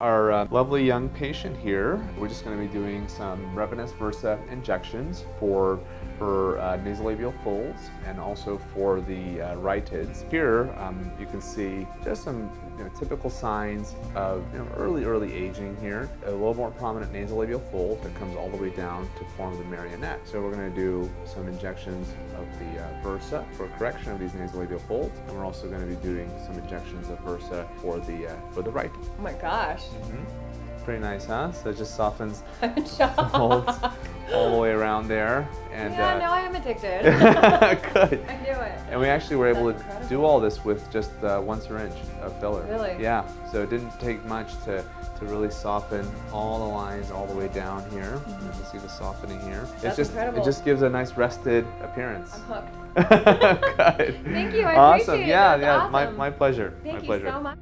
Our lovely young patient here, we're just going to be doing some Revanesse Versa injections for her nasolabial folds and also for the rhytids. Here you can see just some typical signs of early aging here. A little more prominent nasolabial fold that comes all the way down to form the Marionette. So we're going to do some injections of the Versa for correction of these nasolabial folds, and we're also going to be doing some injections of Versa for the right. Oh my gosh. Pretty nice, huh? So it just softens I'm in shock. the folds all the way around there. And yeah, no, I am addicted. good. I knew it. And we actually were able That's to incredible. do all this with just 1 syringe of filler. Really? Yeah. So it didn't take much to really soften all the lines all the way down here. You can see the softening here. That's incredible. It just gives a nice rested appearance. I'm hooked. Good. Thank you. I Awesome. appreciate it. Yeah, That's yeah. awesome. My pleasure. Thank my you pleasure. so much.